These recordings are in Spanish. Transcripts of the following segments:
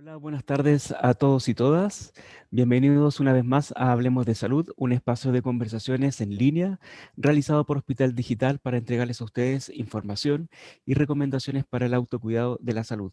Hola, buenas tardes a todos y todas. Bienvenidos una vez más a Hablemos de Salud, un espacio de conversaciones en línea realizado por Hospital Digital para entregarles a ustedes información y recomendaciones para el autocuidado de la salud.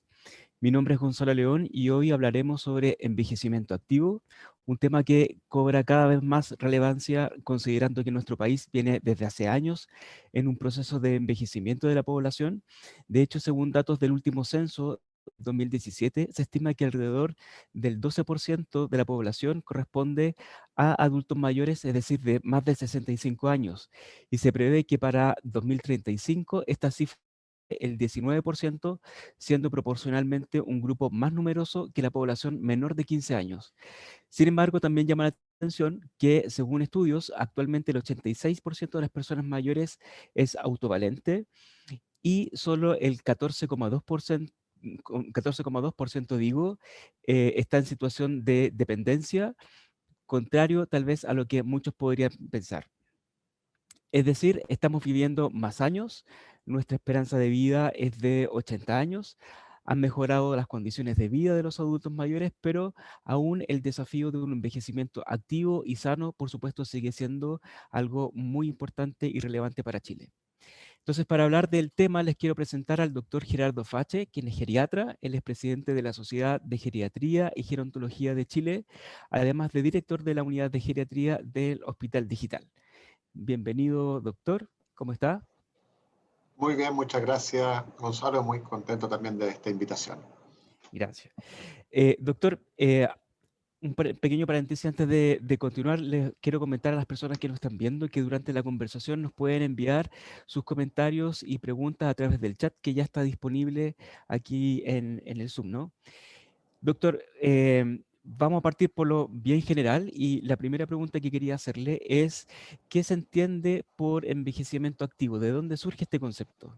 Mi nombre es Gonzalo León y hoy hablaremos sobre envejecimiento activo, un tema que cobra cada vez más relevancia considerando que nuestro país viene desde hace años en un proceso de envejecimiento de la población. De hecho, según datos del último censo 2017, se estima que alrededor del 12% de la población corresponde a adultos mayores, es decir, de más de 65 años, y se prevé que para 2035 esta cifra el 19%, siendo proporcionalmente un grupo más numeroso que la población menor de 15 años. Sin embargo, también llama la atención que, según estudios, actualmente el 86% de las personas mayores es autovalente y solo el 14,2%, 14,2% digo, está en situación de dependencia, contrario tal vez a lo que muchos podrían pensar. Es decir, estamos viviendo más años, nuestra esperanza de vida es de 80 años, han mejorado las condiciones de vida de los adultos mayores, pero aún el desafío de un envejecimiento activo y sano, por supuesto, sigue siendo algo muy importante y relevante para Chile. Entonces, para hablar del tema, les quiero presentar al doctor Gerardo Fache, quien es geriatra, él es presidente de la Sociedad de Geriatría y Gerontología de Chile, además de director de la unidad de geriatría del Hospital Digital. Bienvenido, doctor. ¿Cómo está? Muy bien, muchas gracias, Gonzalo. Muy contento también de esta invitación. Gracias. Doctor, un pequeño paréntesis antes de continuar. Les quiero comentar a las personas que nos están viendo que durante la conversación nos pueden enviar sus comentarios y preguntas a través del chat que ya está disponible aquí en el Zoom, ¿no? Doctor, vamos a partir por lo bien general y la primera pregunta que quería hacerle es, ¿qué se entiende por envejecimiento activo? ¿De dónde surge este concepto?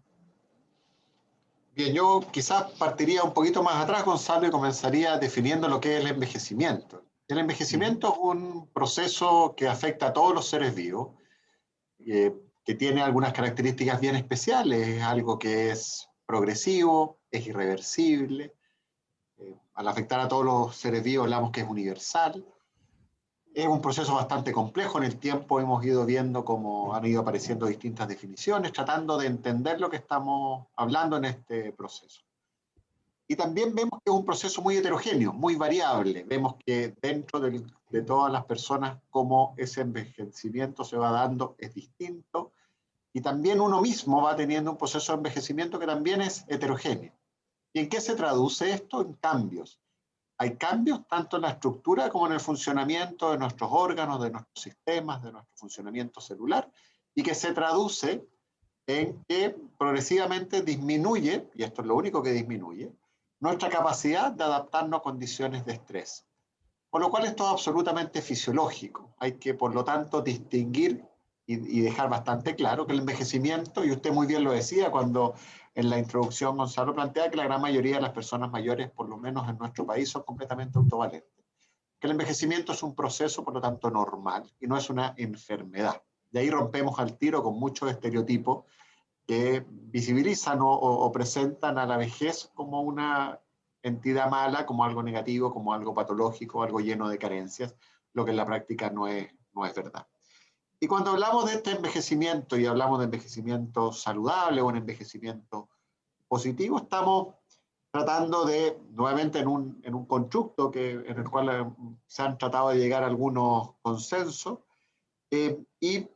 Bien, yo quizás partiría un poquito más atrás, Gonzalo, y comenzaría definiendo lo que es el envejecimiento. El Ujú. envejecimiento es un proceso que afecta a todos los seres vivos, eh, que tiene algunas características bien especiales. Es algo que es progresivo, es irreversible. Al afectar a todos los seres vivos, hablamos que es universal. Es un proceso bastante complejo. En el tiempo hemos ido viendo cómo han ido apareciendo distintas definiciones, tratando de entender lo que estamos hablando en este proceso. Y también vemos que es un proceso muy heterogéneo, muy variable. Vemos que dentro de todas las personas, cómo ese envejecimiento se va dando es distinto. Y también uno mismo va teniendo un proceso de envejecimiento que también es heterogéneo. ¿Y en qué se traduce esto? En cambios. Hay cambios tanto en la estructura como en el funcionamiento de nuestros órganos, de nuestros sistemas, de nuestro funcionamiento celular, y que se traduce en que progresivamente disminuye, y esto es lo único que disminuye, nuestra capacidad de adaptarnos a condiciones de estrés. Por lo cual esto es absolutamente fisiológico. Hay que, por lo tanto, distinguir y dejar bastante claro que el envejecimiento, y usted muy bien lo decía cuando en la introducción Gonzalo plantea que la gran mayoría de las personas mayores, por lo menos en nuestro país, son completamente autovalentes. Que el envejecimiento es un proceso, por lo tanto, normal y no es una enfermedad. De ahí rompemos al tiro con muchos estereotipos que visibilizan o presentan a la vejez como una entidad mala, como algo negativo, como algo patológico, algo lleno de carencias, lo que en la práctica no es verdad. Y cuando hablamos de este envejecimiento y hablamos de envejecimiento saludable o un envejecimiento positivo, estamos tratando de, nuevamente en un constructo en el cual se han tratado de llegar a algunos consensos, y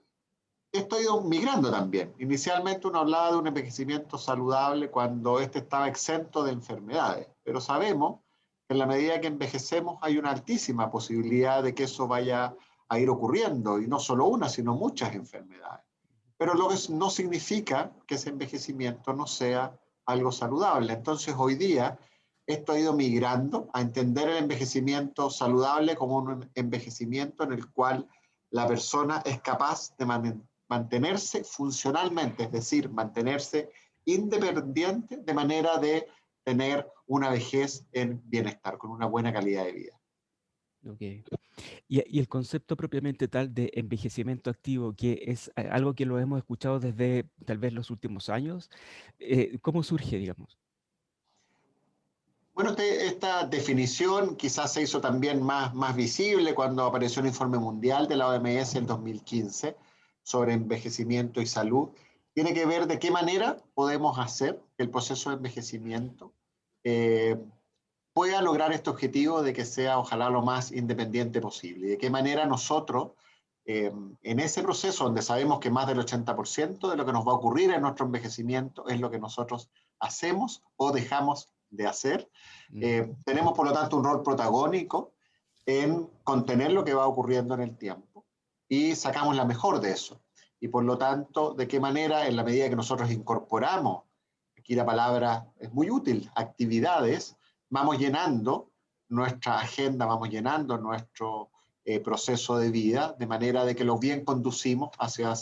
esto ha ido migrando también. Inicialmente uno hablaba de un envejecimiento saludable cuando este estaba exento de enfermedades, pero sabemos que en la medida que envejecemos hay una altísima posibilidad de que eso vaya a ir ocurriendo, y no solo una, sino muchas enfermedades. Pero lo que no significa que ese envejecimiento no sea algo saludable. Entonces hoy día esto ha ido migrando a entender el envejecimiento saludable como un envejecimiento en el cual la persona es capaz de mantenerse funcionalmente, es decir, mantenerse independiente de manera de tener una vejez en bienestar, con una buena calidad de vida. Ok. Y el concepto propiamente tal de envejecimiento activo, que es algo que lo hemos escuchado desde tal vez los últimos años, ¿cómo surge, digamos? Bueno, esta definición quizás se hizo también más visible cuando apareció el informe mundial de la OMS en 2015 sobre envejecimiento y salud. Tiene que ver de qué manera podemos hacer que el proceso de envejecimiento eh, pueda lograr este objetivo de que sea ojalá lo más independiente posible. Y de qué manera nosotros, en ese proceso donde sabemos que más del 80% de lo que nos va a ocurrir en nuestro envejecimiento es lo que nosotros hacemos o dejamos de hacer, tenemos por lo tanto un rol protagónico en contener lo que va ocurriendo en el tiempo y sacamos la mejor de eso. Y por lo tanto, de qué manera, en la medida que nosotros incorporamos, aquí la palabra es muy útil, actividades, vamos llenando nuestra agenda, vamos llenando nuestro proceso de vida, de manera de que lo bien conducimos hacia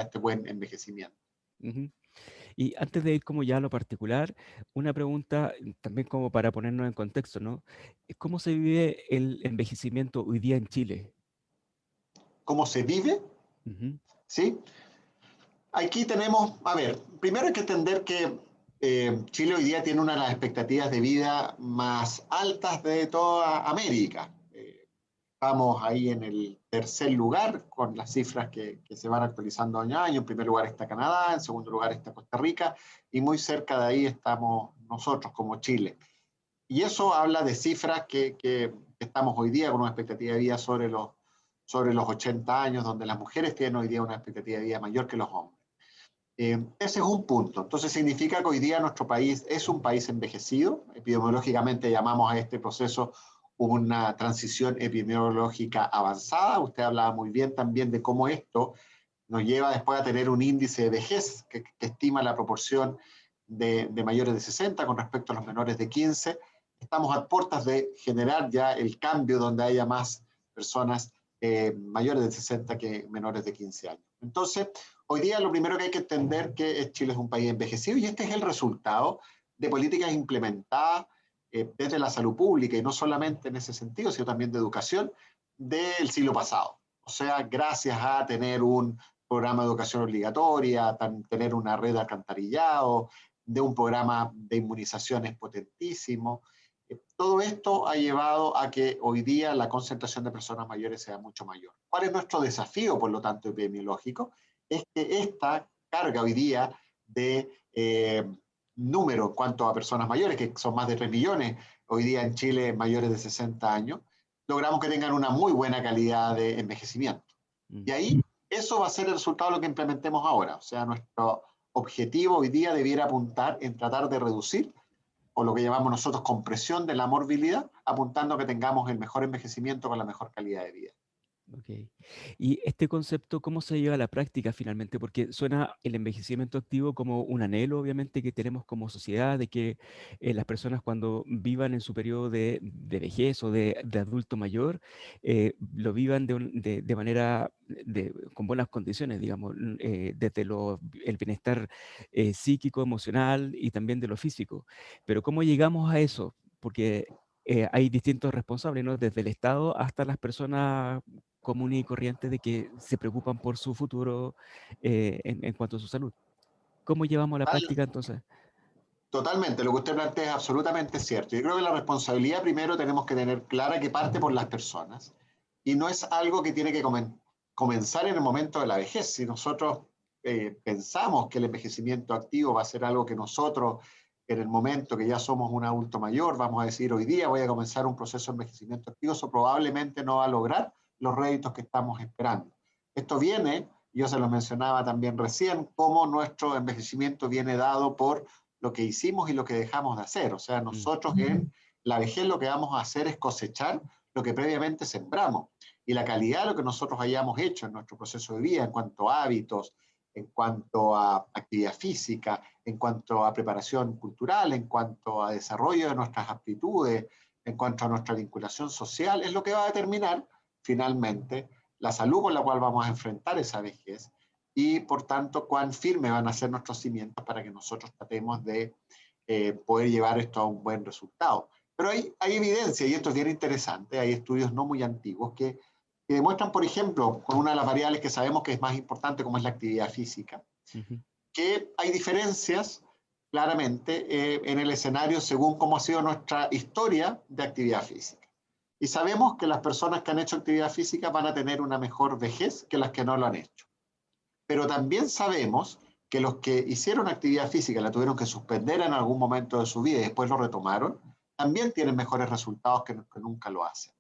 este buen envejecimiento. Ujú. Y antes de ir como ya a lo particular, una pregunta también como para ponernos en contexto, ¿no? ¿Cómo se vive el envejecimiento hoy día en Chile? ¿Cómo se vive? Ujú, ¿Sí? Aquí tenemos, a ver, primero hay que entender que Chile hoy día tiene una de las expectativas de vida más altas de toda América. Estamos ahí en el tercer lugar con las cifras que se van actualizando año a año. En primer lugar está Canadá, en segundo lugar está Costa Rica y muy cerca de ahí estamos nosotros como Chile. Y eso habla de cifras que estamos hoy día con una expectativa de vida sobre los 80 años, donde las mujeres tienen hoy día una expectativa de vida mayor que los hombres. Ese es un punto. Entonces significa que hoy día nuestro país es un país envejecido. Epidemiológicamente llamamos a este proceso una transición epidemiológica avanzada. Usted hablaba muy bien también de cómo esto nos lleva después a tener un índice de vejez que estima la proporción de mayores de 60 con respecto a los menores de 15. Estamos a puertas de generar ya el cambio donde haya más personas mayores de 60 que menores de 15 años. Entonces, hoy día lo primero que hay que entender que Chile es un país envejecido y este es el resultado de políticas implementadas desde la salud pública y no solamente en ese sentido, sino también de educación del siglo pasado. O sea, gracias a tener un programa de educación obligatoria, tener una red de alcantarillado, de un programa de inmunizaciones potentísimo. Todo esto ha llevado a que hoy día la concentración de personas mayores sea mucho mayor. ¿Cuál es nuestro desafío, por lo tanto, epidemiológico? Es que esta carga hoy día de número en cuanto a personas mayores, que son más de 3 millones hoy día en Chile mayores de 60 años, logramos que tengan una muy buena calidad de envejecimiento. mm. Y ahí eso va a ser el resultado de lo que implementemos ahora. O sea, nuestro objetivo hoy día debiera apuntar en tratar de reducir, o lo que llamamos nosotros compresión de la morbilidad, apuntando a que tengamos el mejor envejecimiento con la mejor calidad de vida. Ok. Y este concepto, ¿cómo se lleva a la práctica finalmente? Porque suena el envejecimiento activo como un anhelo, obviamente, que tenemos como sociedad, de que las personas cuando vivan en su periodo de vejez o de adulto mayor, lo vivan de manera, con buenas condiciones, digamos, desde el bienestar psíquico, emocional y también de lo físico. Pero ¿cómo llegamos a eso? Porque hay distintos responsables, ¿no? Desde el Estado hasta las personas comunes y corrientes de que se preocupan por su futuro en cuanto a su salud. ¿Cómo llevamos a la Total, práctica entonces? totalmente, lo que usted plantea es absolutamente cierto. Yo creo que la responsabilidad primero tenemos que tener clara que parte por las personas y no es algo que tiene que comenzar en el momento de la vejez. Si nosotros pensamos que el envejecimiento activo va a ser algo que nosotros en el momento que ya somos un adulto mayor, vamos a decir hoy día voy a comenzar un proceso de envejecimiento activo, eso probablemente no va a lograr los réditos que estamos esperando. Esto viene, yo se lo mencionaba también recién, como nuestro envejecimiento viene dado por lo que hicimos y lo que dejamos de hacer. O sea, Mm, nosotros en la vejez lo que vamos a hacer es cosechar lo que previamente sembramos. Y la calidad de lo que nosotros hayamos hecho en nuestro proceso de vida, en cuanto a hábitos, en cuanto a actividad física, en cuanto a preparación cultural, en cuanto a desarrollo de nuestras aptitudes, en cuanto a nuestra vinculación social, es lo que va a determinar finalmente la salud con la cual vamos a enfrentar esa vejez y por tanto cuán firmes van a ser nuestros cimientos para que nosotros tratemos de poder llevar esto a un buen resultado. Pero hay evidencia, y esto es bien interesante, hay estudios no muy antiguos que demuestran, por ejemplo, con una de las variables que sabemos que es más importante, como es la actividad física, ujú, que hay diferencias claramente en el escenario según cómo ha sido nuestra historia de actividad física. Y sabemos que las personas que han hecho actividad física van a tener una mejor vejez que las que no lo han hecho. Pero también sabemos que los que hicieron actividad física, la tuvieron que suspender en algún momento de su vida y después lo retomaron, también tienen mejores resultados que nunca lo hacen.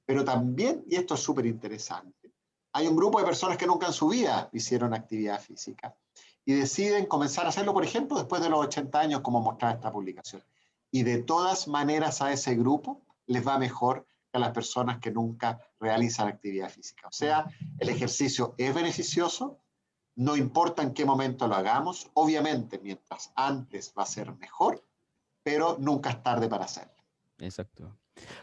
Pero también, y esto es súper interesante, hay un grupo de personas que nunca en su vida hicieron actividad física y deciden comenzar a hacerlo, por ejemplo, después de los 80 años, como mostraba esta publicación. Y de todas maneras a ese grupo les va mejor que a las personas que nunca realizan actividad física. O sea, el ejercicio es beneficioso, no importa en qué momento lo hagamos, obviamente mientras antes va a ser mejor, pero nunca es tarde para hacerlo. Exacto.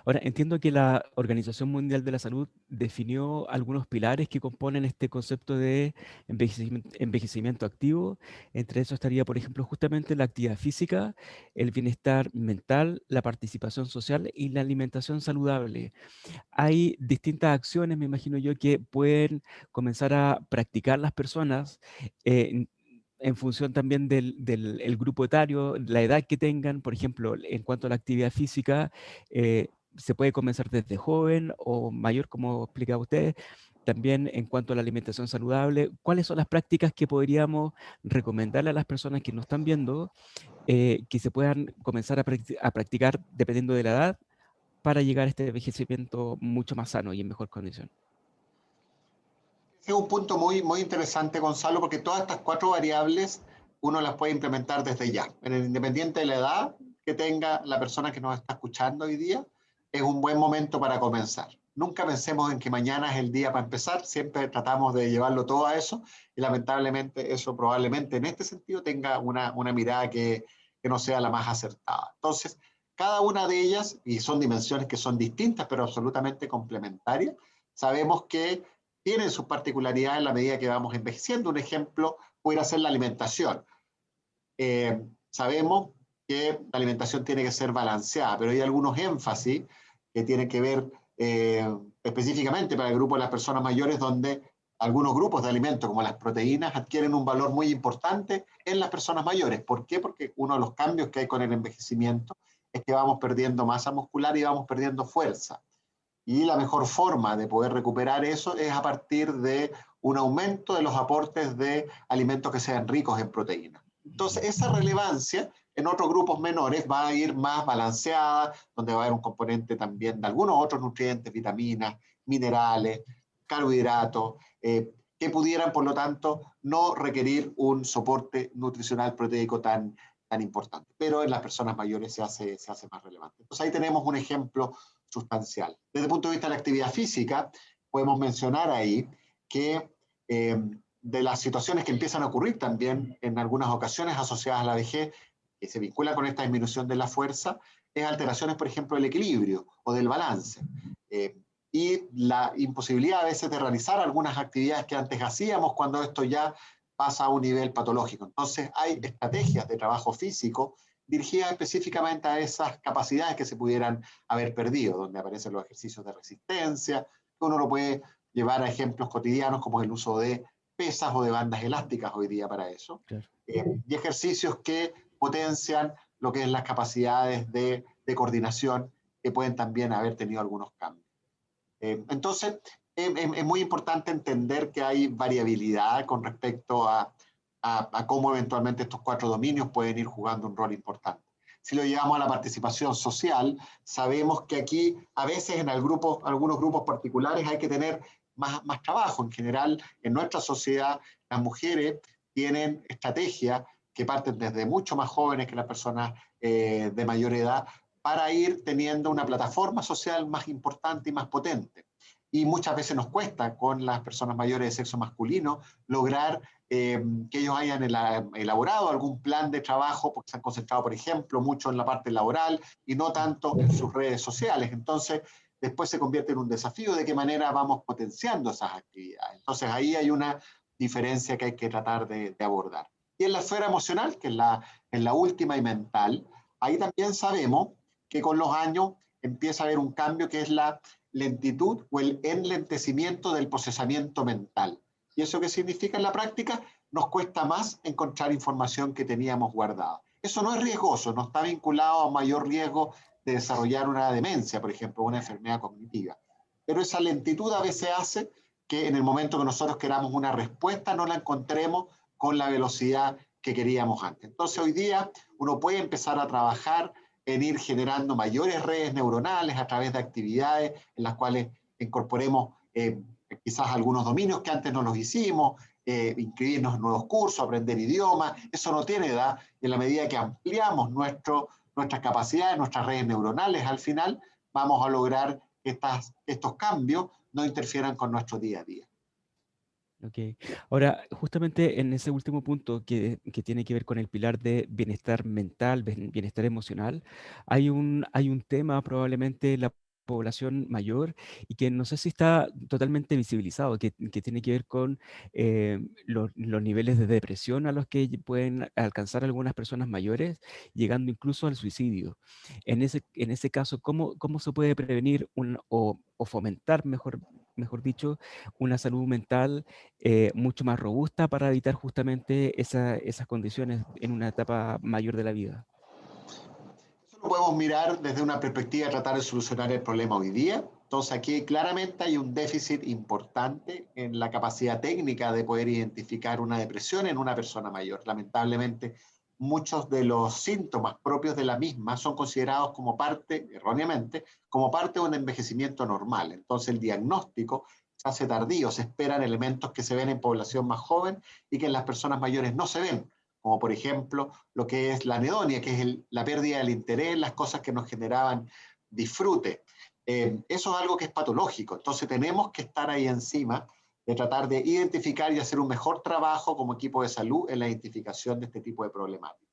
Ahora, entiendo que la Organización Mundial de la Salud definió algunos pilares que componen este concepto de envejecimiento activo. Entre eso estaría, por ejemplo, justamente la actividad física, el bienestar mental, la participación social y la alimentación saludable. Hay distintas acciones, me imagino yo, que pueden comenzar a practicar las personas en función también del grupo etario, la edad que tengan. Por ejemplo, en cuanto a la actividad física, se puede comenzar desde joven o mayor, como explicaba usted. También en cuanto a la alimentación saludable, ¿cuáles son las prácticas que podríamos recomendarle a las personas que nos están viendo que se puedan comenzar a practicar dependiendo de la edad para llegar a este envejecimiento mucho más sano y en mejor condición? Es un punto muy interesante, Gonzalo, porque todas estas cuatro variables uno las puede implementar desde ya. Independiente de la edad que tenga la persona que nos está escuchando hoy día, es un buen momento para comenzar. Nunca pensemos en que mañana es el día para empezar, siempre tratamos de llevarlo todo a eso y lamentablemente eso probablemente en este sentido tenga una mirada que no sea la más acertada. Entonces, cada una de ellas, y son dimensiones que son distintas pero absolutamente complementarias, sabemos que tienen sus particularidades en la medida que vamos envejeciendo. Un ejemplo puede ser la alimentación. Sabemos que la alimentación tiene que ser balanceada, pero hay algunos énfasis que tienen que ver específicamente para el grupo de las personas mayores, donde algunos grupos de alimentos, como las proteínas, adquieren un valor muy importante en las personas mayores. ¿Por qué? Porque uno de los cambios que hay con el envejecimiento es que vamos perdiendo masa muscular y vamos perdiendo fuerza. Y la mejor forma de poder recuperar eso es a partir de un aumento de los aportes de alimentos que sean ricos en proteínas. Entonces, esa relevancia en otros grupos menores va a ir más balanceada, donde va a haber un componente también de algunos otros nutrientes, vitaminas, minerales, carbohidratos, que pudieran, por lo tanto, no requerir un soporte nutricional proteico tan importante. Pero en las personas mayores se hace más relevante. Entonces, ahí tenemos un ejemplo sustancial. Desde el punto de vista de la actividad física, podemos mencionar ahí que de las situaciones que empiezan a ocurrir también en algunas ocasiones asociadas a la vejez, que se vincula con esta disminución de la fuerza, es alteraciones, por ejemplo, del equilibrio o del balance. Y la imposibilidad a veces de realizar algunas actividades que antes hacíamos cuando esto ya pasa a un nivel patológico. Entonces hay estrategias de trabajo físico dirigidas específicamente a esas capacidades que se pudieran haber perdido, donde aparecen los ejercicios de resistencia, que uno lo puede llevar a ejemplos cotidianos como el uso de pesas o de bandas elásticas hoy día para eso, Claro. y ejercicios que potencian lo que es las capacidades de coordinación que pueden también haber tenido algunos cambios. Entonces, es muy importante entender que hay variabilidad con respecto a cómo eventualmente estos cuatro dominios pueden ir jugando un rol importante. Si lo llevamos a la participación social, sabemos que aquí a veces en algunos grupos particulares hay que tener más trabajo. En general, en nuestra sociedad, las mujeres tienen estrategias que parten desde mucho más jóvenes que las personas de mayor edad para ir teniendo una plataforma social más importante y más potente. Y muchas veces nos cuesta con las personas mayores de sexo masculino lograr que ellos hayan elaborado algún plan de trabajo, porque se han concentrado, por ejemplo, mucho en la parte laboral y no tanto en sus redes sociales. Entonces, después se convierte en un desafío de qué manera vamos potenciando esas actividades. Entonces, ahí hay una diferencia que hay que tratar de abordar. Y en la esfera emocional, que es en la última y mental, ahí también sabemos que con los años empieza a haber un cambio que es la lentitud o el enlentecimiento del procesamiento mental. ¿Y eso qué significa en la práctica? Nos cuesta más encontrar información que teníamos guardada. Eso no es riesgoso, no está vinculado a mayor riesgo de desarrollar una demencia, por ejemplo, una enfermedad cognitiva. Pero esa lentitud a veces hace que en el momento que nosotros queramos una respuesta no la encontremos con la velocidad que queríamos antes. Entonces hoy día uno puede empezar a trabajar en ir generando mayores redes neuronales a través de actividades en las cuales incorporemos quizás algunos dominios que antes no los hicimos, inscribirnos en nuevos cursos, aprender idiomas, eso no tiene edad, y en la medida que ampliamos nuestras capacidades, nuestras redes neuronales, al final vamos a lograr que estos cambios no interfieran con nuestro día a día. Ok. Ahora, justamente en ese último punto que tiene que ver con el pilar de bienestar mental, bienestar emocional, hay un tema probablemente en la población mayor y que no sé si está totalmente visibilizado, que tiene que ver con los niveles de depresión a los que pueden alcanzar algunas personas mayores, llegando incluso al suicidio. En ese caso, ¿cómo se puede prevenir o fomentar, mejor dicho, una salud mental mucho más robusta para evitar justamente esas condiciones en una etapa mayor de la vida? Eso lo podemos mirar desde una perspectiva de tratar de solucionar el problema hoy día. Entonces aquí claramente hay un déficit importante en la capacidad técnica de poder identificar una depresión en una persona mayor. Lamentablemente, muchos de los síntomas propios de la misma son considerados como parte, erróneamente, como parte de un envejecimiento normal. Entonces el diagnóstico se hace tardío, se esperan elementos que se ven en población más joven y que en las personas mayores no se ven, como por ejemplo lo que es la anedonia, que es la pérdida del interés, las cosas que nos generaban disfrute. Eso es algo que es patológico, entonces tenemos que estar ahí encima de tratar de identificar y hacer un mejor trabajo como equipo de salud en la identificación de este tipo de problemáticas.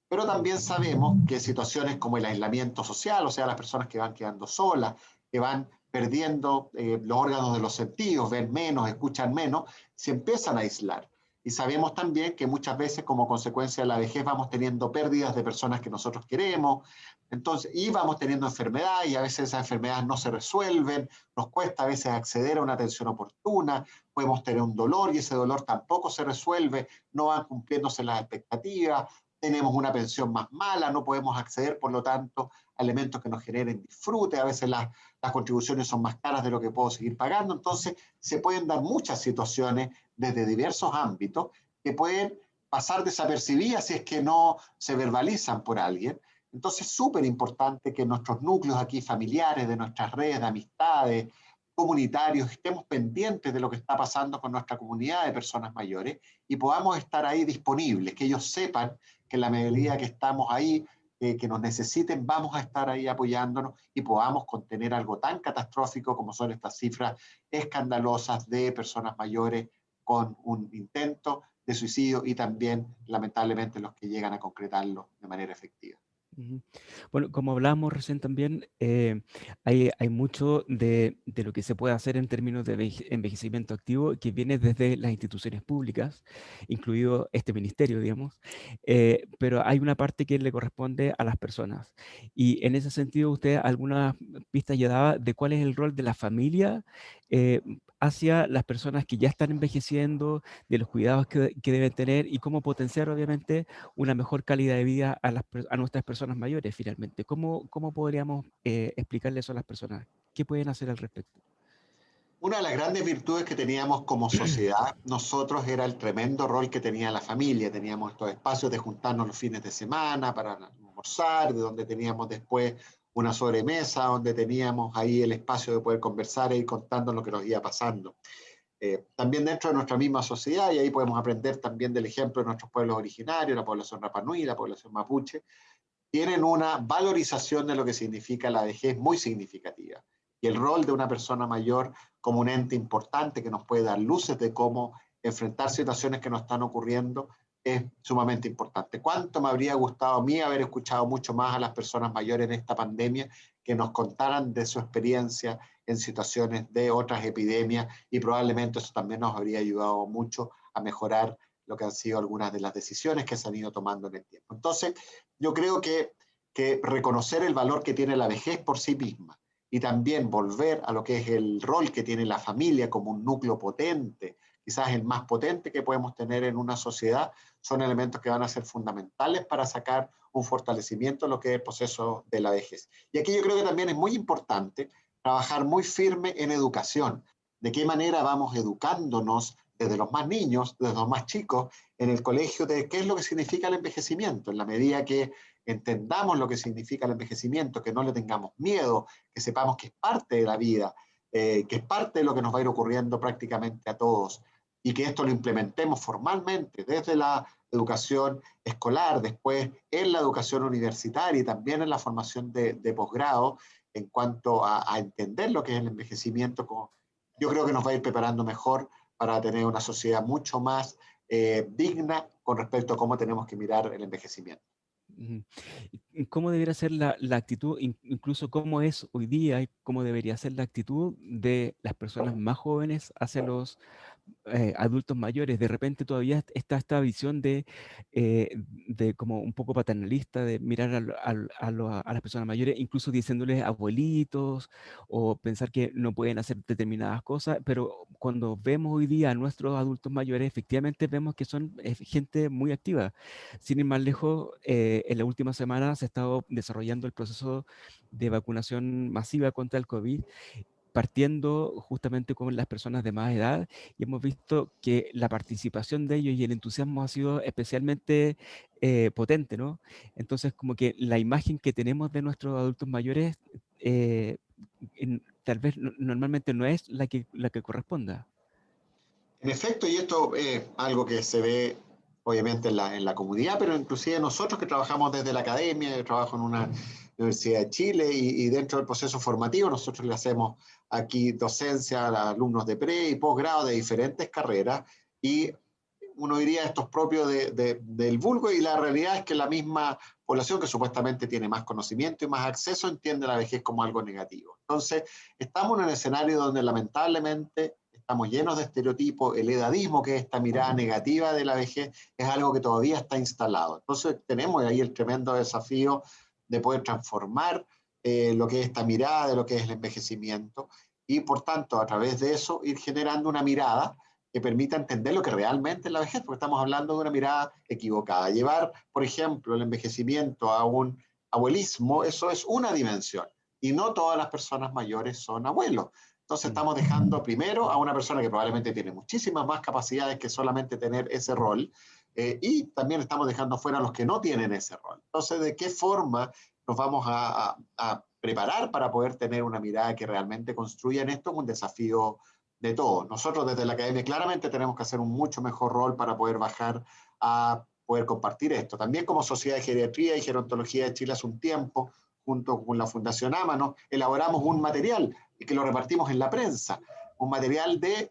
Pero también sabemos que situaciones como el aislamiento social, o sea, las personas que van quedando solas, que van perdiendo los órganos de los sentidos, ven menos, escuchan menos, se empiezan a aislar. Y sabemos también que muchas veces como consecuencia de la vejez vamos teniendo pérdidas de personas que nosotros queremos, entonces, y vamos teniendo enfermedades y a veces esas enfermedades no se resuelven, nos cuesta a veces acceder a una atención oportuna, podemos tener un dolor y ese dolor tampoco se resuelve, no van cumpliéndose las expectativas, tenemos una pensión más mala, no podemos acceder, por lo tanto, a elementos que nos generen disfrute, a veces las contribuciones son más caras de lo que puedo seguir pagando, entonces se pueden dar muchas situaciones desde diversos ámbitos que pueden pasar desapercibidas si es que no se verbalizan por alguien. Entonces es súper importante que nuestros núcleos aquí familiares, de nuestras redes de amistades, comunitarios, estemos pendientes de lo que está pasando con nuestra comunidad de personas mayores y podamos estar ahí disponibles, que ellos sepan que en la medida que estamos ahí, que nos necesiten, vamos a estar ahí apoyándonos y podamos contener algo tan catastrófico como son estas cifras escandalosas de personas mayores con un intento de suicidio y también, lamentablemente, los que llegan a concretarlo de manera efectiva. Ujú. Bueno, como hablábamos recién también, hay mucho de lo que se puede hacer en términos de envejecimiento activo que viene desde las instituciones públicas, incluido este ministerio, digamos, pero hay una parte que le corresponde a las personas. Y en ese sentido, usted algunas pistas ya daba de cuál es el rol de la familia eh, hacia las personas que ya están envejeciendo, de los cuidados que deben tener y cómo potenciar, obviamente, una mejor calidad de vida a nuestras personas mayores, finalmente. ¿Cómo podríamos explicarle eso a las personas? ¿Qué pueden hacer al respecto? Una de las grandes virtudes que teníamos como sociedad, nosotros era el tremendo rol que tenía la familia. Teníamos estos espacios de juntarnos los fines de semana para almorzar, de donde teníamos después una sobremesa, donde teníamos ahí el espacio de poder conversar e ir contando lo que nos iba pasando. También dentro de nuestra misma sociedad, y ahí podemos aprender también del ejemplo de nuestros pueblos originarios, la población Rapa Nui, la población mapuche, tienen una valorización de lo que significa la vejez muy significativa. Y el rol de una persona mayor como un ente importante que nos puede dar luces de cómo enfrentar situaciones que nos están ocurriendo es sumamente importante. ¿Cuánto me habría gustado a mí haber escuchado mucho más a las personas mayores en esta pandemia que nos contaran de su experiencia en situaciones de otras epidemias y probablemente eso también nos habría ayudado mucho a mejorar lo que han sido algunas de las decisiones que se han ido tomando en el tiempo. Entonces, yo creo que reconocer el valor que tiene la vejez por sí misma y también volver a lo que es el rol que tiene la familia como un núcleo potente quizás el más potente que podemos tener en una sociedad, son elementos que van a ser fundamentales para sacar un fortalecimiento en lo que es el proceso de la vejez. Y aquí yo creo que también es muy importante trabajar muy firme en educación. De qué manera vamos educándonos desde los más niños, desde los más chicos, en el colegio, de qué es lo que significa el envejecimiento. En la medida que entendamos lo que significa el envejecimiento, que no le tengamos miedo, que sepamos que es parte de la vida, que es parte de lo que nos va a ir ocurriendo prácticamente a todos, y que esto lo implementemos formalmente desde la educación escolar, después en la educación universitaria y también en la formación de posgrado, en cuanto a entender lo que es el envejecimiento, yo creo que nos va a ir preparando mejor para tener una sociedad mucho más digna con respecto a cómo tenemos que mirar el envejecimiento. Ujú. ¿Y cómo debería ser la actitud, incluso cómo es hoy día y cómo debería ser la actitud de las personas más jóvenes hacia los adultos mayores? De repente todavía está esta visión de como un poco paternalista, de mirar a las personas mayores, incluso diciéndoles abuelitos, o pensar que no pueden hacer determinadas cosas, pero cuando vemos hoy día a nuestros adultos mayores, efectivamente vemos que son gente muy activa. Sin ir más lejos, en la última semana se ha estado desarrollando el proceso de vacunación masiva contra el COVID, partiendo justamente con las personas de más edad, y hemos visto que la participación de ellos y el entusiasmo ha sido especialmente potente, ¿no? Entonces, como que la imagen que tenemos de nuestros adultos mayores tal vez normalmente no es la que corresponda. En efecto, y esto es algo que se ve obviamente en la comunidad, pero inclusive nosotros que trabajamos desde la academia, yo trabajo en una Universidad de Chile y dentro del proceso formativo nosotros le hacemos aquí docencia a alumnos de pre y posgrado de diferentes carreras y uno diría esto es propio del vulgo y la realidad es que la misma población que supuestamente tiene más conocimiento y más acceso entiende la vejez como algo negativo. Entonces, estamos en un escenario donde lamentablemente estamos llenos de estereotipos, el edadismo, que es esta mirada negativa de la vejez, es algo que todavía está instalado. Entonces tenemos ahí el tremendo desafío de poder transformar lo que es esta mirada de lo que es el envejecimiento y por tanto a través de eso ir generando una mirada que permita entender lo que realmente es la vejez, porque estamos hablando de una mirada equivocada. Llevar, por ejemplo, el envejecimiento a un abuelismo, eso es una dimensión, y no todas las personas mayores son abuelos. Entonces Mm. estamos dejando primero a una persona que probablemente tiene muchísimas más capacidades que solamente tener ese rol, y también estamos dejando fuera a los que no tienen ese rol. Entonces, ¿de qué forma nos vamos a preparar para poder tener una mirada que realmente construya en esto? Es un desafío de todos. Nosotros desde la academia claramente tenemos que hacer un mucho mejor rol para poder bajar a poder compartir esto. También como Sociedad de Geriatría y Gerontología de Chile hace un tiempo, junto con la Fundación Ámano, elaboramos un material y que lo repartimos en la prensa, un material de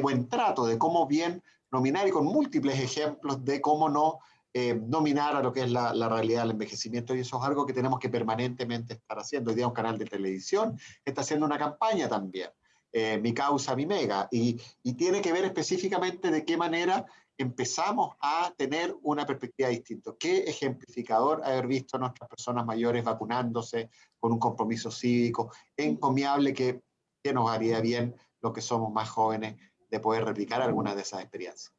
buen trato, de cómo bien nominar y con múltiples ejemplos de cómo no nominar a lo que es la realidad del envejecimiento, y eso es algo que tenemos que permanentemente estar haciendo. Hoy día un canal de televisión está haciendo una campaña también, Mi Causa, Mi Mega, y tiene que ver específicamente de qué manera empezamos a tener una perspectiva distinta. Qué ejemplificador haber visto a nuestras personas mayores vacunándose con un compromiso cívico encomiable que nos haría bien los que somos más jóvenes de poder replicar algunas de esas experiencias.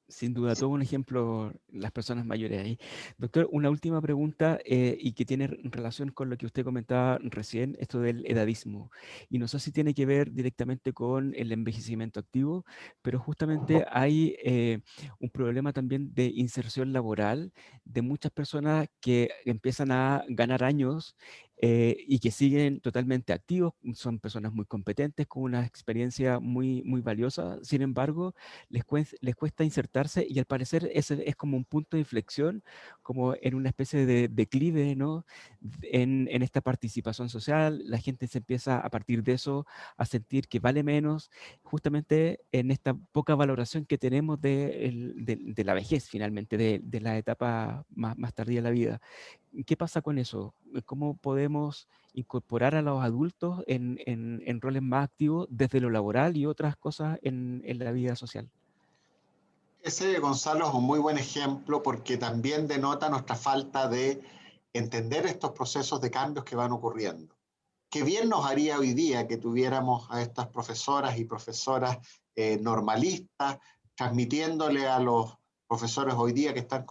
Sin duda, todo un ejemplo, las personas mayores ahí. Doctor, una última pregunta y que tiene relación con lo que usted comentaba recién, esto del edadismo. Y no sé si tiene que ver directamente con el envejecimiento activo, pero justamente hay un problema también de inserción laboral de muchas personas que empiezan a ganar años y que siguen totalmente activos, son personas muy competentes, con una experiencia muy valiosa. Sin embargo, les cuesta insertarse y al parecer ese es como un punto de inflexión, como en una especie de declive, ¿no? En esta participación social, la gente se empieza a partir de eso a sentir que vale menos, justamente en esta poca valoración que tenemos de la vejez finalmente, de la etapa más tardía de la vida. ¿Qué pasa con eso? ¿Cómo podemos incorporar a los adultos en roles más activos desde lo laboral y otras cosas en la vida social? Ese, Gonzalo, es un muy buen ejemplo porque también denota nuestra falta de entender estos procesos de cambios que van ocurriendo. qué bien nos haría hoy día que tuviéramos a estas profesoras y profesoras normalistas, transmitiéndole a los profesores hoy día que están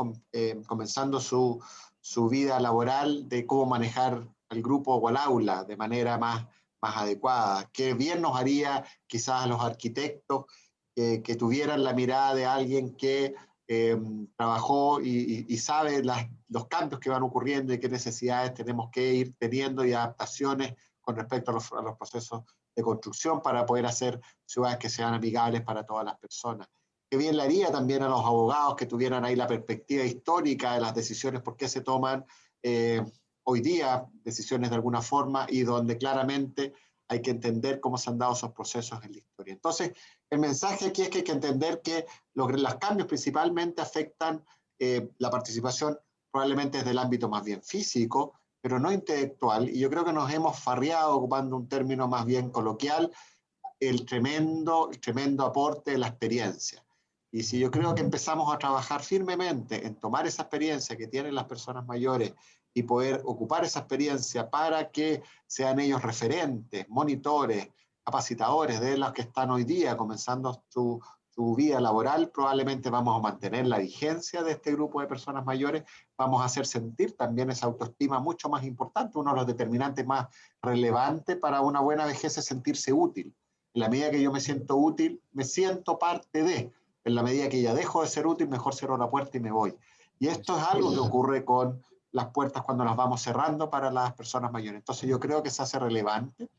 comenzando su vida laboral de cómo manejar el grupo o el aula de manera más adecuada. Qué bien nos haría quizás a los arquitectos que tuvieran la mirada de alguien que trabajó y sabe los cambios que van ocurriendo y qué necesidades tenemos que ir teniendo y adaptaciones con respecto a los procesos de construcción para poder hacer ciudades que sean amigables para todas las personas. Qué bien le haría también a los abogados que tuvieran ahí la perspectiva histórica de las decisiones, por qué se toman hoy día decisiones de alguna forma y donde claramente hay que entender cómo se han dado esos procesos en la historia. Entonces, el mensaje aquí es que hay que entender que los cambios principalmente afectan la participación probablemente desde el ámbito más bien físico, pero no intelectual, y yo creo que nos hemos farreado, ocupando un término más bien coloquial, el tremendo aporte de la experiencia. Y si yo creo que empezamos a trabajar firmemente en tomar esa experiencia que tienen las personas mayores y poder ocupar esa experiencia para que sean ellos referentes, monitores, capacitadores de los que están hoy día comenzando su vida laboral, probablemente vamos a mantener la vigencia de este grupo de personas mayores, vamos a hacer sentir también esa autoestima mucho más importante. Uno de los determinantes más relevantes para una buena vejez es sentirse útil. En la medida que yo me siento útil, me siento parte de. En la medida que ya dejo de ser útil, mejor cierro la puerta y me voy. Y esto es algo que ocurre con las puertas cuando las vamos cerrando para las personas mayores. Entonces yo creo que se hace relevante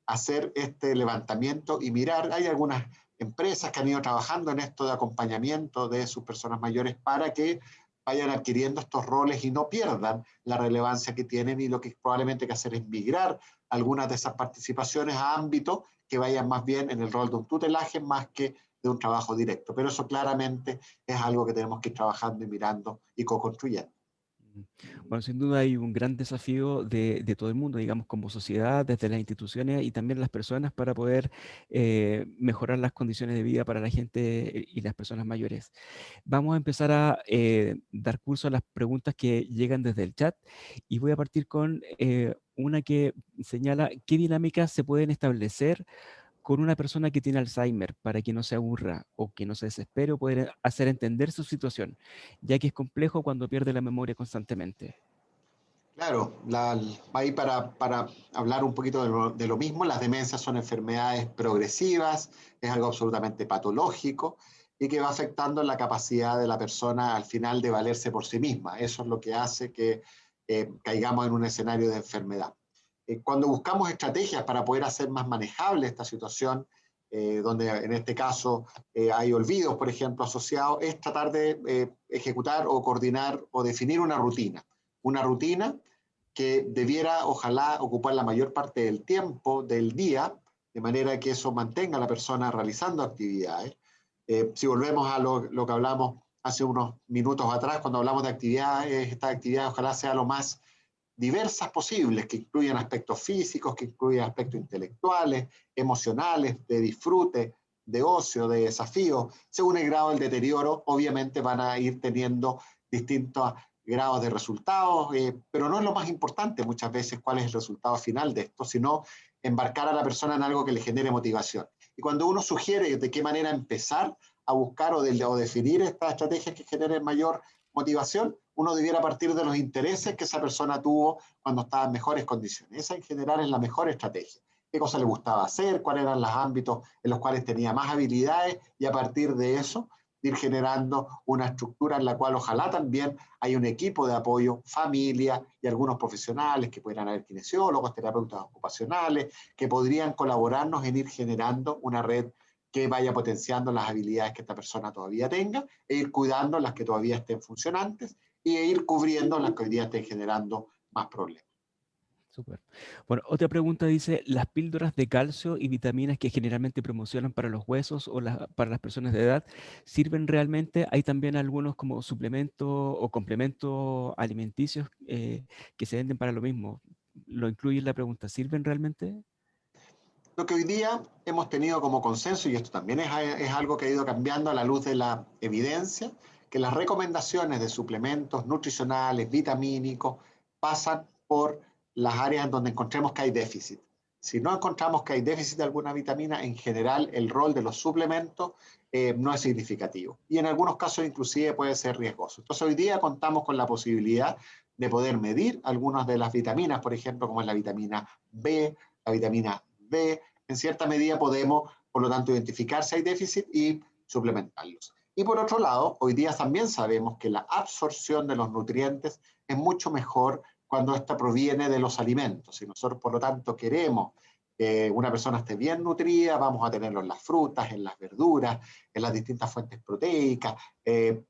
hacer este levantamiento y mirar. Hay algunas empresas que han ido trabajando en esto de acompañamiento de sus personas mayores para que vayan adquiriendo estos roles y no pierdan la relevancia que tienen, y lo que probablemente hay que hacer es migrar algunas de esas participaciones a ámbitos que vayan más bien en el rol de un tutelaje más que de un trabajo directo. Pero eso claramente es algo que tenemos que ir trabajando y mirando y co-construyendo. Bueno, sin duda hay un gran desafío de todo el mundo, digamos, como sociedad, desde las instituciones y también las personas para poder mejorar las condiciones de vida para la gente y las personas mayores. Vamos a empezar a dar curso a las preguntas que llegan desde el chat y voy a partir con una que señala qué dinámicas se pueden establecer con una persona que tiene Alzheimer para que no se aburra o que no se desespere o poder hacer entender su situación, ya que es complejo cuando pierde la memoria constantemente. Claro, ahí para hablar un poquito de lo mismo, las demencias son enfermedades progresivas, es algo absolutamente patológico y que va afectando la capacidad de la persona al final de valerse por sí misma. Eso es lo que hace que caigamos en un escenario de enfermedad. Cuando buscamos estrategias para poder hacer más manejable esta situación, donde en este caso hay olvidos, por ejemplo, asociados, es tratar de ejecutar o coordinar o definir una rutina que debiera, ojalá, ocupar la mayor parte del tiempo del día, de manera que eso mantenga a la persona realizando actividades. Si volvemos a lo que hablamos hace unos minutos atrás, cuando hablamos de actividades, estas actividades ojalá sean lo más diversas posibles, que incluyan aspectos físicos, que incluyan aspectos intelectuales, emocionales, de disfrute, de ocio, de desafío. Según el grado del deterioro, obviamente van a ir teniendo distintos grados de resultados, pero no es lo más importante muchas veces cuál es el resultado final de esto, sino embarcar a la persona en algo que le genere motivación. Y cuando uno sugiere de qué manera empezar a buscar o definir estas estrategias que generen mayor motivación, uno debiera partir de los intereses que esa persona tuvo cuando estaba en mejores condiciones. Esa en general es la mejor estrategia. Qué cosa le gustaba hacer, cuáles eran los ámbitos en los cuales tenía más habilidades, y a partir de eso ir generando una estructura en la cual ojalá también haya un equipo de apoyo, familia y algunos profesionales que pudieran haber kinesiólogos, terapeutas ocupacionales, que podrían colaborarnos en ir generando una red que vaya potenciando las habilidades que esta persona todavía tenga e ir cuidando las que todavía estén funcionantes y ir cubriendo las que hoy día estén generando más problemas. Súper. Bueno, otra pregunta dice, ¿las píldoras de calcio y vitaminas que generalmente promocionan para los huesos o para las personas de edad sirven realmente? Hay también algunos como suplementos o complementos alimenticios que se venden para lo mismo. ¿Lo incluye en la pregunta? ¿Sirven realmente? Lo que hoy día hemos tenido como consenso, y esto también es algo que ha ido cambiando a la luz de la evidencia, que las recomendaciones de suplementos nutricionales, vitamínicos, pasan por las áreas en donde encontremos que hay déficit. Si no encontramos que hay déficit de alguna vitamina, en general el rol de los suplementos no es significativo. Y en algunos casos inclusive puede ser riesgoso. Entonces hoy día contamos con la posibilidad de poder medir algunas de las vitaminas, por ejemplo, como es la vitamina B, la vitamina D. En cierta medida podemos, por lo tanto, identificar si hay déficit y suplementarlos. Y por otro lado, hoy día también sabemos que la absorción de los nutrientes es mucho mejor cuando esta proviene de los alimentos. Si nosotros, por lo tanto, queremos que una persona esté bien nutrida, vamos a tenerlo en las frutas, en las verduras, en las distintas fuentes proteicas,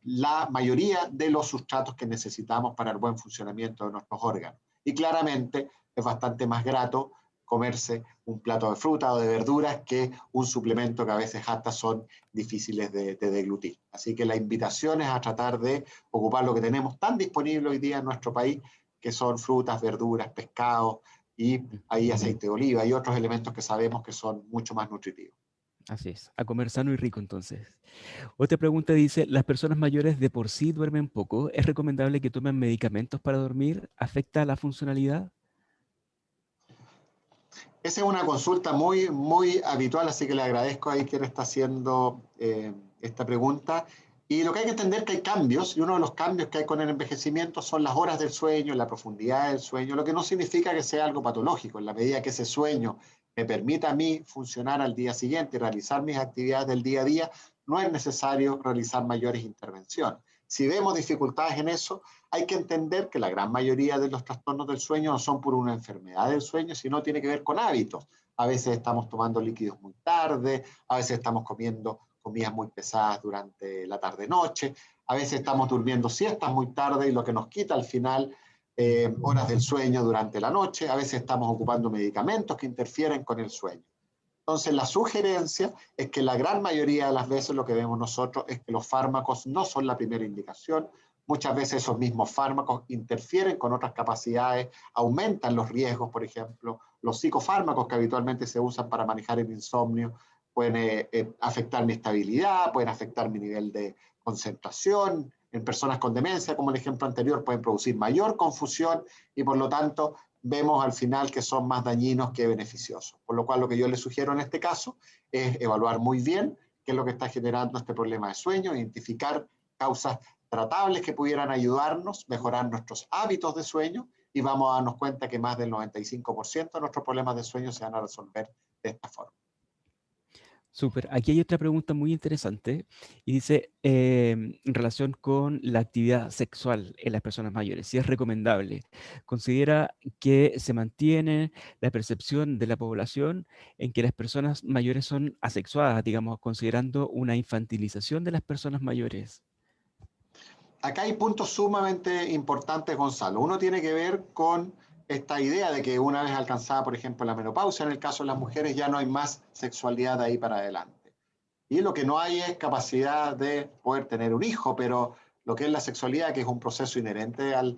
la mayoría de los sustratos que necesitamos para el buen funcionamiento de nuestros órganos. Y claramente es bastante más grato comerse un plato de fruta o de verduras que un suplemento que a veces hasta son difíciles de deglutir. Así que la invitación es a tratar de ocupar lo que tenemos tan disponible hoy día en nuestro país, que son frutas, verduras, pescados y ahí aceite de oliva y otros elementos que sabemos que son mucho más nutritivos. Así es, a comer sano y rico entonces. Otra pregunta dice, ¿las personas mayores de por sí duermen poco? ¿Es recomendable que tomen medicamentos para dormir? ¿Afecta la funcionalidad? Esa es una consulta muy, muy habitual, así que le agradezco ahí quien está haciendo esta pregunta. Y lo que hay que entender es que hay cambios, y uno de los cambios que hay con el envejecimiento son las horas del sueño, la profundidad del sueño, lo que no significa que sea algo patológico. En la medida que ese sueño me permita a mí funcionar al día siguiente y realizar mis actividades del día a día, no es necesario realizar mayores intervenciones. Si vemos dificultades en eso, hay que entender que la gran mayoría de los trastornos del sueño no son por una enfermedad del sueño, sino tiene que ver con hábitos. A veces estamos tomando líquidos muy tarde, a veces estamos comiendo comidas muy pesadas durante la tarde-noche, a veces estamos durmiendo siestas muy tarde y lo que nos quita al final horas del sueño durante la noche, a veces estamos ocupando medicamentos que interfieren con el sueño. Entonces, la sugerencia es que la gran mayoría de las veces lo que vemos nosotros es que los fármacos no son la primera indicación. Muchas veces esos mismos fármacos interfieren con otras capacidades, aumentan los riesgos, por ejemplo. Los psicofármacos que habitualmente se usan para manejar el insomnio pueden afectar mi estabilidad, pueden afectar mi nivel de concentración. En personas con demencia, como el ejemplo anterior, pueden producir mayor confusión y por lo tanto vemos al final que son más dañinos que beneficiosos. Por lo cual lo que yo les sugiero en este caso es evaluar muy bien qué es lo que está generando este problema de sueño, identificar causas tratables que pudieran ayudarnos, mejorar nuestros hábitos de sueño y vamos a darnos cuenta que más del 95% de nuestros problemas de sueño se van a resolver de esta forma. Súper. Aquí hay otra pregunta muy interesante y dice, en relación con la actividad sexual en las personas mayores, si es recomendable. ¿Considera que se mantiene la percepción de la población en que las personas mayores son asexuadas, digamos, considerando una infantilización de las personas mayores? Acá hay puntos sumamente importantes, Gonzalo. Uno tiene que ver con esta idea de que una vez alcanzada, por ejemplo, la menopausia, en el caso de las mujeres, ya no hay más sexualidad de ahí para adelante. Y lo que no hay es capacidad de poder tener un hijo, pero lo que es la sexualidad, que es un proceso inherente al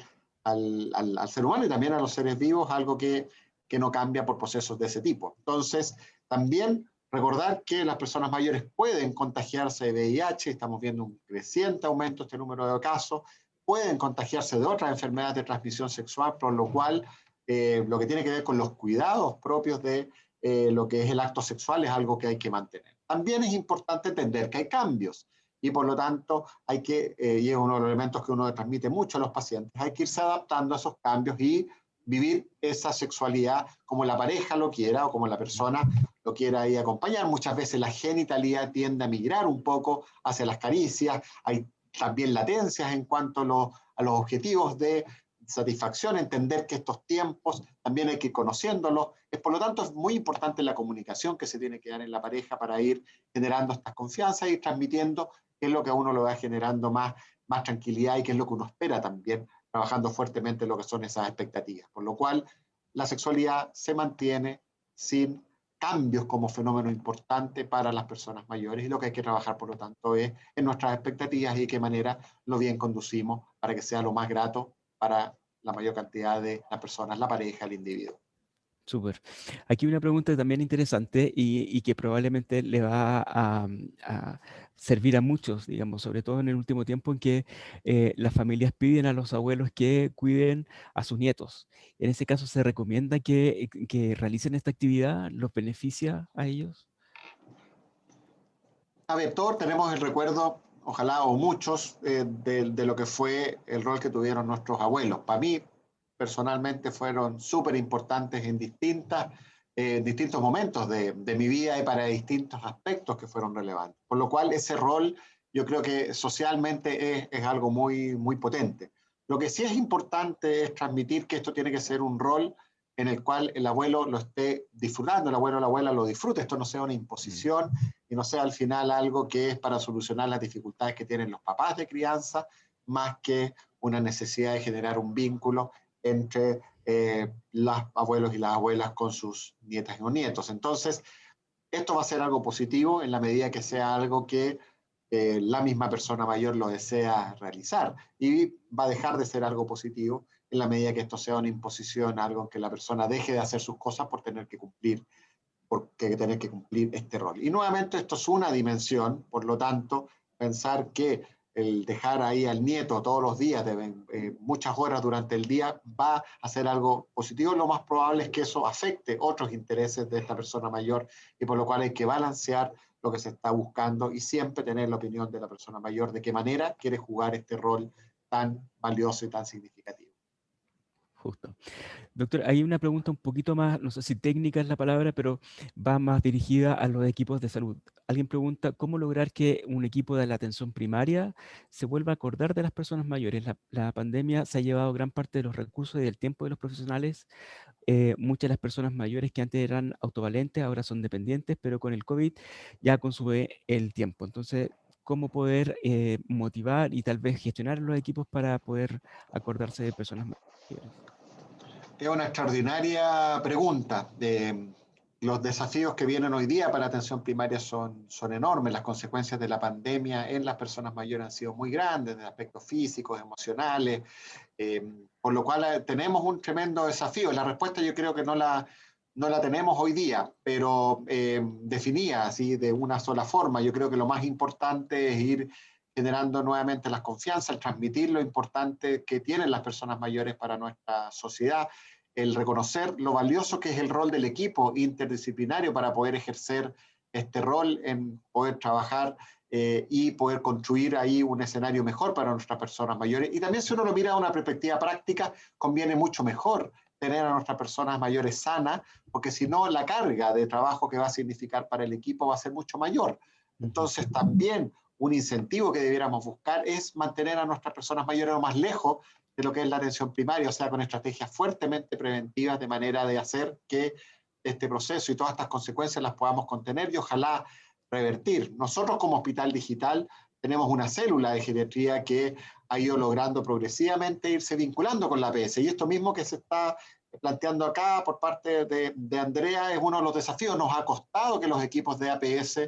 ser humano y también a los seres vivos, algo que no cambia por procesos de ese tipo. Entonces, también recordar que las personas mayores pueden contagiarse de VIH, estamos viendo un creciente aumento de este número de casos, pueden contagiarse de otras enfermedades de transmisión sexual, por lo cual lo que tiene que ver con los cuidados propios de lo que es el acto sexual es algo que hay que mantener. También es importante entender que hay cambios y por lo tanto hay que, y es uno de los elementos que uno transmite mucho a los pacientes, hay que irse adaptando a esos cambios y vivir esa sexualidad como la pareja lo quiera o como la persona lo quiera ahí acompañar. Muchas veces la genitalidad tiende a migrar un poco hacia las caricias, hay también latencias en cuanto a los objetivos de satisfacción, entender que estos tiempos también hay que ir conociéndolos. Por lo tanto, es muy importante la comunicación que se tiene que dar en la pareja para ir generando estas confianzas y transmitiendo qué es lo que a uno lo va generando más tranquilidad y qué es lo que uno espera también, trabajando fuertemente en lo que son esas expectativas. Por lo cual, la sexualidad se mantiene sin cambios como fenómeno importante para las personas mayores y lo que hay que trabajar, por lo tanto, es en nuestras expectativas y de qué manera lo bien conducimos para que sea lo más grato para la mayor cantidad de las personas, la pareja, el individuo. Súper. Aquí una pregunta también interesante y que probablemente le va a servir a muchos, digamos, sobre todo en el último tiempo en que las familias piden a los abuelos que cuiden a sus nietos. En ese caso, ¿se recomienda que realicen esta actividad? ¿Los beneficia a ellos? A ver, todos tenemos el recuerdo, ojalá o muchos, de lo que fue el rol que tuvieron nuestros abuelos. Para mí, personalmente, fueron súper importantes en distintos momentos de mi vida y para distintos aspectos que fueron relevantes. Por lo cual, ese rol yo creo que socialmente es algo muy, muy potente. Lo que sí es importante es transmitir que esto tiene que ser un rol en el cual el abuelo lo esté disfrutando, el abuelo o la abuela lo disfrute, esto no sea una Mm, imposición y no sea al final algo que es para solucionar las dificultades que tienen los papás de crianza, más que una necesidad de generar un vínculo entre los abuelos y las abuelas con sus nietas y nietos. Entonces, esto va a ser algo positivo en la medida que sea algo que la misma persona mayor lo desea realizar y va a dejar de ser algo positivo en la medida que esto sea una imposición, algo en que la persona deje de hacer sus cosas porque tener que cumplir este rol. Y nuevamente esto es una dimensión, por lo tanto, pensar que el dejar ahí al nieto todos los días, muchas horas durante el día, va a ser algo positivo. Lo más probable es que eso afecte otros intereses de esta persona mayor y por lo cual hay que balancear lo que se está buscando y siempre tener la opinión de la persona mayor de qué manera quiere jugar este rol tan valioso y tan significativo. justo. Doctor, hay una pregunta un poquito más, no sé si técnica es la palabra, pero va más dirigida a los equipos de salud. Alguien pregunta, ¿cómo lograr que un equipo de la atención primaria se vuelva a acordar de las personas mayores? La pandemia se ha llevado gran parte de los recursos y del tiempo de los profesionales. Muchas de las personas mayores que antes eran autovalentes ahora son dependientes, pero con el COVID ya consume el tiempo. Entonces, ¿cómo poder motivar y tal vez gestionar los equipos para poder acordarse de personas mayores? Es una extraordinaria pregunta. Los desafíos que vienen hoy día para la atención primaria son enormes. Las consecuencias de la pandemia en las personas mayores han sido muy grandes, de aspectos físicos, emocionales, eh, por lo cual tenemos un tremendo desafío. La respuesta yo creo que no la tenemos hoy día, pero definida así de una sola forma. Yo creo que lo más importante es ir generando nuevamente las confianzas, el transmitir lo importante que tienen las personas mayores para nuestra sociedad, el reconocer lo valioso que es el rol del equipo interdisciplinario para poder ejercer este rol en poder trabajar y poder construir ahí un escenario mejor para nuestras personas mayores. Y también si uno lo mira de una perspectiva práctica, conviene mucho mejor tener a nuestras personas mayores sanas, porque si no, la carga de trabajo que va a significar para el equipo va a ser mucho mayor. Ujú. Entonces, también un incentivo que debiéramos buscar es mantener a nuestras personas mayores lo más lejos de lo que es la atención primaria, o sea, con estrategias fuertemente preventivas de manera de hacer que este proceso y todas estas consecuencias las podamos contener y ojalá revertir. Nosotros como Hospital Digital tenemos una célula de geriatría que ha ido logrando progresivamente irse vinculando con la APS y esto mismo que se está planteando acá por parte de Andrea es uno de los desafíos. Nos ha costado que los equipos de APS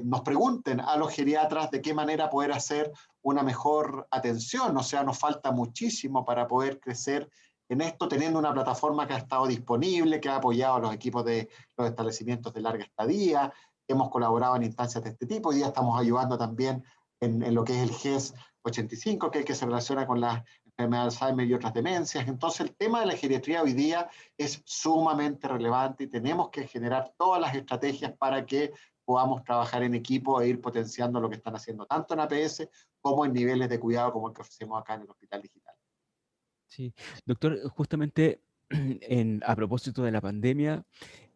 nos pregunten a los geriatras de qué manera poder hacer una mejor atención, o sea, nos falta muchísimo para poder crecer en esto, teniendo una plataforma que ha estado disponible, que ha apoyado a los equipos de los establecimientos de larga estadía, hemos colaborado en instancias de este tipo, hoy día estamos ayudando también en lo que es el GES 85, que es el que se relaciona con las enfermedades de Alzheimer y otras demencias. Entonces, el tema de la geriatría hoy día es sumamente relevante y tenemos que generar todas las estrategias para que podamos trabajar en equipo e ir potenciando lo que están haciendo tanto en APS como en niveles de cuidado como el que ofrecemos acá en el Hospital Digital. Sí, doctor, justamente a propósito de la pandemia,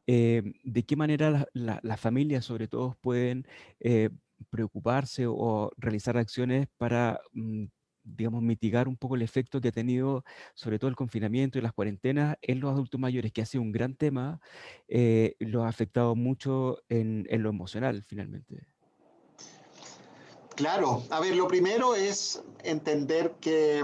¿de qué manera las familias, sobre todo, pueden eh, preocuparse o realizar acciones para, digamos, mitigar un poco el efecto que ha tenido, sobre todo el confinamiento y las cuarentenas en los adultos mayores, que ha sido un gran tema, lo ha afectado mucho en lo emocional, finalmente? Claro, a ver, lo primero es entender que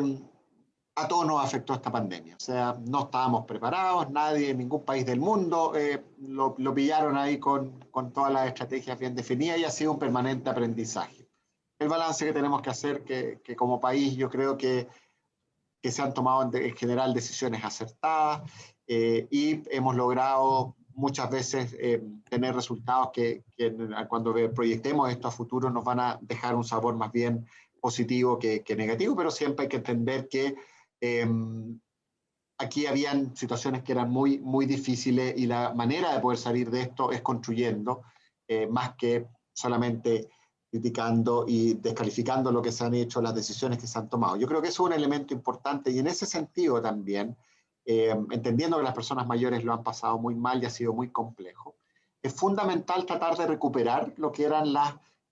a todos nos afectó esta pandemia. O sea, no estábamos preparados, nadie en ningún país del mundo lo pillaron ahí con todas las estrategias bien definidas y ha sido un permanente aprendizaje. El balance que tenemos que hacer, que como país yo creo que se han tomado en general decisiones acertadas. y hemos logrado muchas veces tener resultados que cuando proyectemos esto a futuro nos van a dejar un sabor más bien positivo que negativo, pero siempre hay que entender que aquí habían situaciones que eran muy, muy difíciles y la manera de poder salir de esto es construyendo, más que solamente criticando y descalificando lo que se han hecho, las decisiones que se han tomado. Yo creo que eso es un elemento importante y en ese sentido también, entendiendo que las personas mayores lo han pasado muy mal y ha sido muy complejo, es fundamental tratar de recuperar lo que eran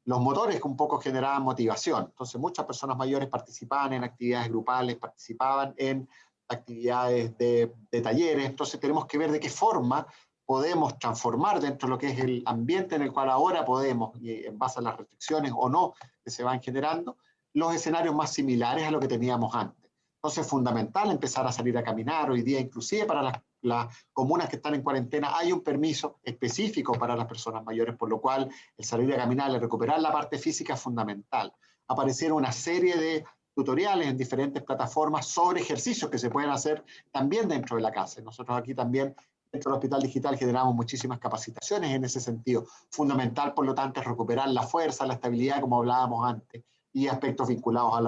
los motores que un poco generaban motivación. Entonces, muchas personas mayores participaban en actividades grupales, participaban en actividades de talleres, entonces tenemos que ver de qué forma podemos transformar dentro de lo que es el ambiente en el cual ahora podemos, y en base a las restricciones o no que se van generando, los escenarios más similares a lo que teníamos antes. Entonces es fundamental empezar a salir a caminar hoy día, inclusive para las comunas que están en cuarentena hay un permiso específico para las personas mayores, por lo cual el salir a caminar, el recuperar la parte física es fundamental. Aparecieron una serie de tutoriales en diferentes plataformas sobre ejercicios que se pueden hacer también dentro de la casa. Nosotros aquí también, dentro del Hospital Digital, generamos muchísimas capacitaciones en ese sentido. Fundamental, por lo tanto, es recuperar la fuerza, la estabilidad, como hablábamos antes, y aspectos vinculados a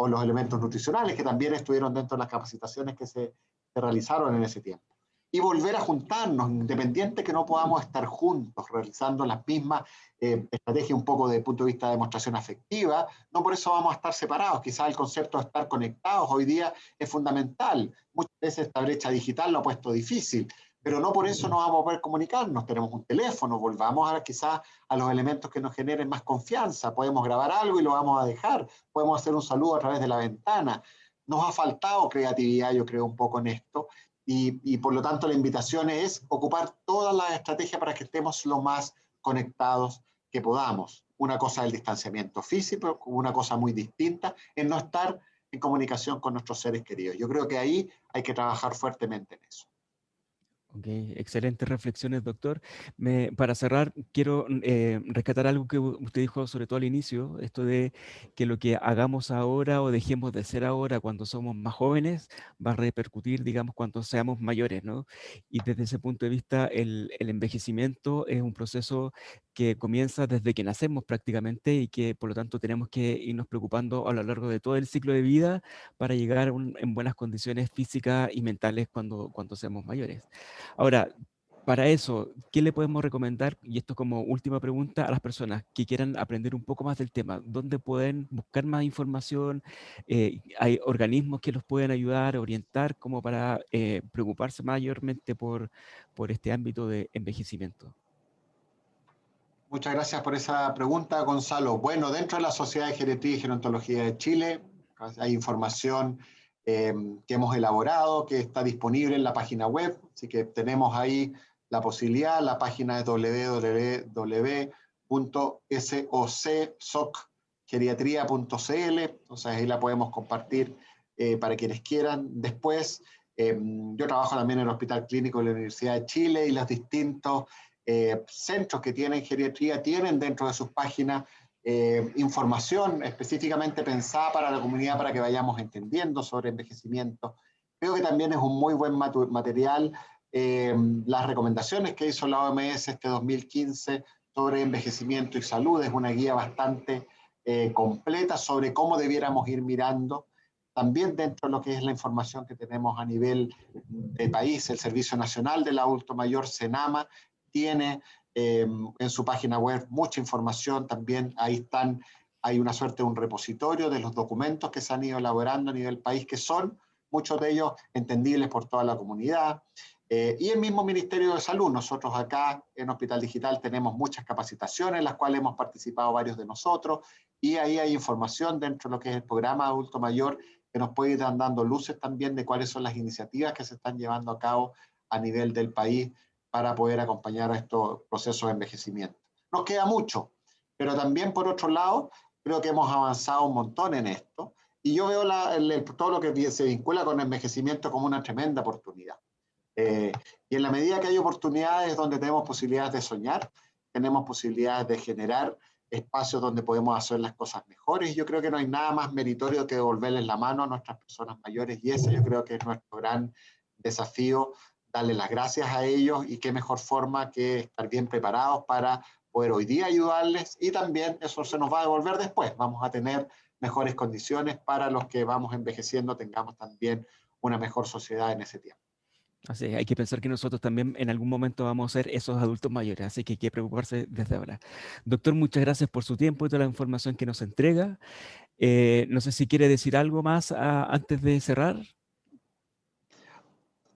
los elementos nutricionales que también estuvieron dentro de las capacitaciones que se realizaron en ese tiempo. Y volver a juntarnos, independiente que no podamos estar juntos, realizando las mismas estrategias un poco desde el punto de vista de demostración afectiva, no por eso vamos a estar separados. Quizás el concepto de estar conectados hoy día es fundamental. Muchas veces esta brecha digital lo ha puesto difícil, pero no por eso no vamos a poder comunicarnos. Tenemos un teléfono, volvamos a quizás a los elementos que nos generen más confianza. Podemos grabar algo y lo vamos a dejar. Podemos hacer un saludo a través de la ventana. Nos ha faltado creatividad, yo creo, un poco en esto. Y por lo tanto la invitación es ocupar todas las estrategias para que estemos lo más conectados que podamos. Una cosa es el distanciamiento físico, una cosa muy distinta es no estar en comunicación con nuestros seres queridos. Yo creo que ahí hay que trabajar fuertemente en eso. Ok, excelentes reflexiones, doctor. Para cerrar, quiero rescatar algo que usted dijo, sobre todo al inicio, esto de que lo que hagamos ahora o dejemos de hacer ahora cuando somos más jóvenes va a repercutir, digamos, cuando seamos mayores, ¿no? Y desde ese punto de vista, el envejecimiento es un proceso que comienza desde que nacemos prácticamente y que por lo tanto tenemos que irnos preocupando a lo largo de todo el ciclo de vida para llegar en buenas condiciones físicas y mentales cuando seamos mayores. Ahora, para eso, ¿qué le podemos recomendar? Y esto como última pregunta a las personas que quieran aprender un poco más del tema. ¿Dónde pueden buscar más información? ¿Hay organismos que los pueden ayudar, orientar, como para preocuparse mayormente por este ámbito de envejecimiento? Muchas gracias por esa pregunta, Gonzalo. Bueno, dentro de la Sociedad de Geriatría y Gerontología de Chile hay información que hemos elaborado, que está disponible en la página web, así que tenemos ahí la posibilidad, la página es www.soccgeriatría.cl, entonces ahí la podemos compartir para quienes quieran. Después, yo trabajo también en el Hospital Clínico de la Universidad de Chile y los distintos centros que tienen geriatría tienen dentro de sus páginas información específicamente pensada para la comunidad para que vayamos entendiendo sobre envejecimiento. Creo que también es un muy buen material las recomendaciones que hizo la OMS este 2015 sobre envejecimiento y salud. Es una guía bastante completa sobre cómo debiéramos ir mirando. También dentro de lo que es la información que tenemos a nivel de país, el Servicio Nacional del Adulto Mayor, SENAMA, tiene en su página web mucha información. También ahí hay una suerte de un repositorio de los documentos que se han ido elaborando a nivel país, que son muchos de ellos entendibles por toda la comunidad. Y el mismo Ministerio de Salud, nosotros acá en Hospital Digital tenemos muchas capacitaciones en las cuales hemos participado varios de nosotros, y ahí hay información dentro de lo que es el programa Adulto Mayor que nos puede ir dando luces también de cuáles son las iniciativas que se están llevando a cabo a nivel del país para poder acompañar a estos procesos de envejecimiento. Nos queda mucho, pero también por otro lado, creo que hemos avanzado un montón en esto, y yo veo todo lo que se vincula con el envejecimiento como una tremenda oportunidad. Y en la medida que hay oportunidades donde tenemos posibilidades de soñar, tenemos posibilidades de generar espacios donde podemos hacer las cosas mejores, y yo creo que no hay nada más meritorio que devolverles la mano a nuestras personas mayores, y ese yo creo que es nuestro gran desafío, darle las gracias a ellos y qué mejor forma que estar bien preparados para poder hoy día ayudarles y también eso se nos va a devolver después. Vamos a tener mejores condiciones para los que vamos envejeciendo, tengamos también una mejor sociedad en ese tiempo. Así es, hay que pensar que nosotros también en algún momento vamos a ser esos adultos mayores, así que hay que preocuparse desde ahora. Doctor, muchas gracias por su tiempo y toda la información que nos entrega. No sé si quiere decir algo más antes de cerrar.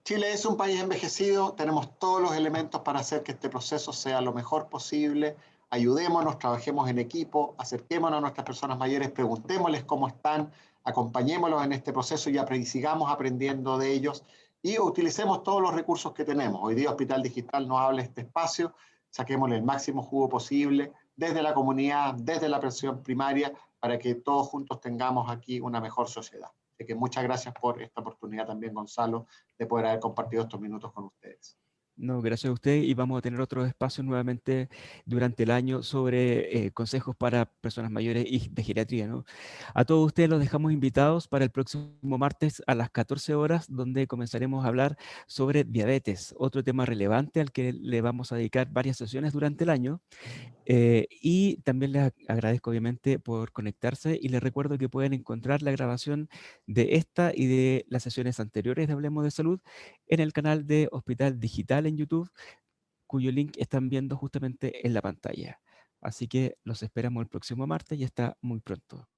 Chile es un país envejecido, tenemos todos los elementos para hacer que este proceso sea lo mejor posible. Ayudémonos, trabajemos en equipo, acerquémonos a nuestras personas mayores, preguntémosles cómo están, acompañémoslos en este proceso y sigamos aprendiendo de ellos y utilicemos todos los recursos que tenemos. Hoy día Hospital Digital nos habla de este espacio, saquémosle el máximo jugo posible desde la comunidad, desde la atención primaria, para que todos juntos tengamos aquí una mejor sociedad. Así que muchas gracias por esta oportunidad también, Gonzalo, de poder haber compartido estos minutos con ustedes. No, gracias a usted y vamos a tener otros espacios nuevamente durante el año sobre consejos para personas mayores y de geriatría, ¿no? A todos ustedes los dejamos invitados para el próximo martes a las 14 horas, donde comenzaremos a hablar sobre diabetes, otro tema relevante al que le vamos a dedicar varias sesiones durante el año. Y también les agradezco obviamente por conectarse y les recuerdo que pueden encontrar la grabación de esta y de las sesiones anteriores de Hablemos de Salud en el canal de Hospital Digital en YouTube, cuyo link están viendo justamente en la pantalla. Así que los esperamos el próximo martes y hasta muy pronto.